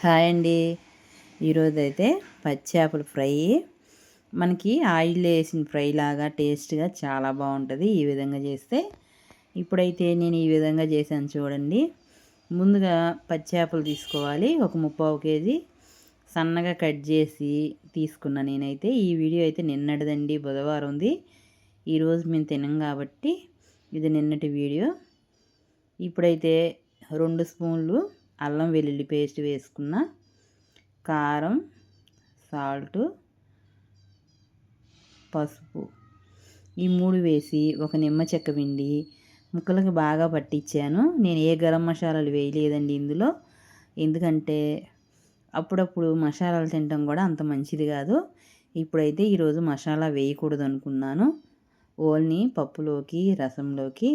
Hi అండి. ఈరోజైతే పచ్చి చేపల ఫ్రై మనకి ఆయిల్ వేసిన ఫ్రై లాగా టేస్ట్గా చాలా బాగుంటుంది ఈ విధంగా చేస్తే. ఇప్పుడైతే నేను ఈ విధంగా చేశాను చూడండి. ముందుగా పచ్చి చేపలు తీసుకోవాలి. ఒక 3/4 కేజీ సన్నగా కట్ చేసి తీసుకున్నా నేనైతే. ఈ వీడియో అయితే నిన్నటిదండి, బుధవారంది. ఈరోజు మేము తినం కాబట్టి ఇది నిన్నటి వీడియో. ఇప్పుడైతే 2 స్పూన్లు అల్లం వెల్లుల్లి పేస్ట్ వేసుకున్న, కారం, సాల్టు, పసుపు ఈ 3 వేసి ఒక నిమ్మ చెక్క పిండి ముక్కలకు బాగా పట్టించాను. నేను ఏ గరం మసాలాలు వేయలేదండి ఇందులో, ఎందుకంటే అప్పుడప్పుడు మసాలాలు తినడం కూడా అంత మంచిది కాదు. ఇప్పుడైతే ఈరోజు మసాలా వేయకూడదు అనుకున్నాను. ఓన్లీ పప్పులోకి, రసంలోకి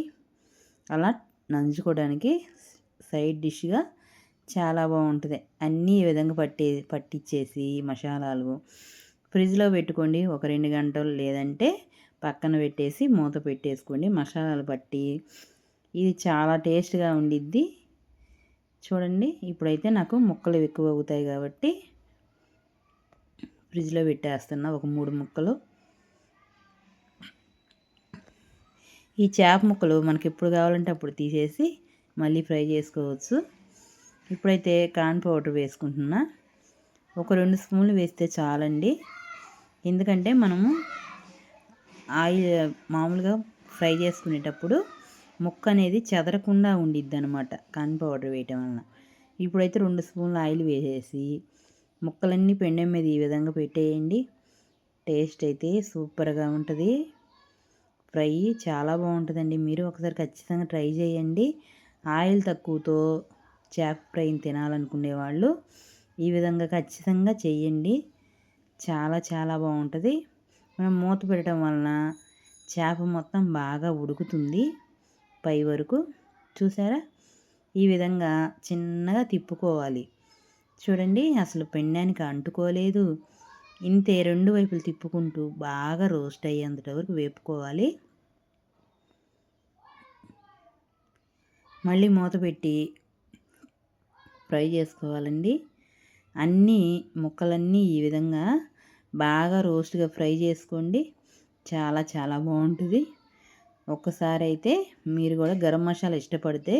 అలా నంచుకోవడానికి సైడ్ డిష్గా చాలా బాగుంటుంది. అన్నీ ఈ విధంగా పట్టించేసి మసాలాలు ఫ్రిడ్జ్లో పెట్టుకోండి ఒక 2 గంటలు, లేదంటే పక్కన పెట్టేసి మూత పెట్టేసుకోండి. మసాలాలు పట్టి ఇది చాలా టేస్ట్గా ఉండిద్ది. చూడండి, ఇప్పుడైతే నాకు ముక్కలు ఎక్కువ అవుతాయి కాబట్టి ఫ్రిడ్జ్లో పెట్టేస్తున్నా ఒక 3 ముక్కలు. ఈ చేప ముక్కలు మనకి ఎప్పుడు కావాలంటే అప్పుడు తీసేసి మళ్ళీ ఫ్రై చేసుకోవచ్చు. ఇప్పుడైతే కార్న్ పౌడర్ వేసుకుంటున్నా. ఒక 2 స్పూన్లు వేస్తే చాలండి, ఎందుకంటే మనము ఆయిల్ మామూలుగా ఫ్రై చేసుకునేటప్పుడు ముక్క అనేది చెదరకుండా ఉండిద్ది అనమాట కార్న్ పౌడర్ వేయటం వలన. ఇప్పుడైతే 2 స్పూన్ల ఆయిల్ వేసేసి ముక్కలన్నీ పెండెం మీద ఈ విధంగా పెట్టేయండి. టేస్ట్ అయితే సూపర్గా ఉంటుంది. ఫ్రై చాలా బాగుంటుందండి. మీరు ఒకసారి ఖచ్చితంగా ట్రై చేయండి. ఆయిల్ తక్కువతో చేప ఫ్రైని తినాలనుకునే వాళ్ళు ఈ విధంగా ఖచ్చితంగా చేయండి. చాలా చాలా బాగుంటుంది. మనం మూత పెట్టడం వలన చేప మొత్తం బాగా ఉడుకుతుంది పై వరకు. చూసారా, ఈ విధంగా చిన్నగా తిప్పుకోవాలి. చూడండి, అసలు పెండానికి అంటుకోలేదు. ఇంతే 2 వైపులు తిప్పుకుంటూ బాగా రోస్ట్ అయ్యేంత వరకు వేపుకోవాలి. మళ్ళీ మూత పెట్టి ఫ్రై చేసుకోవాలండి. అన్నీ ముక్కలన్నీ ఈ విధంగా బాగా రోస్ట్గా ఫ్రై చేసుకోండి. చాలా చాలా బాగుంటుంది. ఒక్కసారి అయితే మీరు కూడా గరం మసాలా ఇష్టపడితే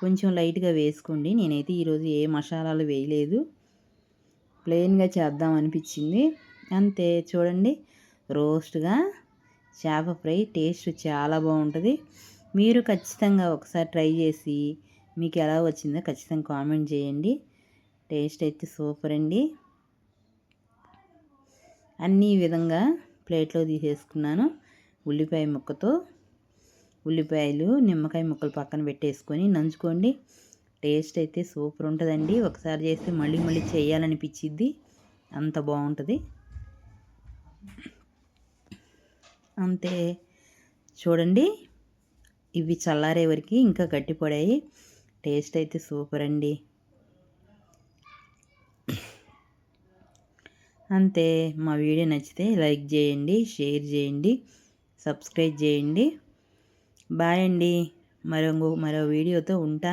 కొంచెం లైట్గా వేసుకోండి. నేనైతే ఈరోజు ఏ మసాలాలు వేయలేదు, ప్లెయిన్గా చేద్దాం అనిపించింది అంతే. చూడండి, రోస్ట్గా చేప ఫ్రై టేస్ట్ చాలా బాగుంటుంది. మీరు ఖచ్చితంగా ఒకసారి ట్రై చేసి మీకు ఎలా వచ్చిందో ఖచ్చితంగా కామెంట్ చేయండి. టేస్ట్ అయితే సూపర్ అండి. అన్నీ ఈ విధంగా ప్లేట్లో తీసేసుకున్నాను. ఉల్లిపాయ ముక్కతో ఉల్లిపాయలు, నిమ్మకాయ ముక్కలు పక్కన పెట్టేసుకొని నంచుకోండి. టేస్ట్ అయితే సూపర్ ఉంటుందండి. ఒకసారి చేస్తే మళ్ళీ మళ్ళీ చేయాలనిపించిద్ది, అంత బాగుంటుంది. అంతే. చూడండి, ఇవి చల్లారే వరకు ఇంకా గట్టిపడాయి. టేస్ట్ అయితే సూపర్ అండి. అంతే. మా వీడియో నచ్చితే లైక్ చేయండి, షేర్ చేయండి, సబ్స్క్రైబ్ చేయండి. బాయ్ అండి. మరో వీడియోతో ఉంటా.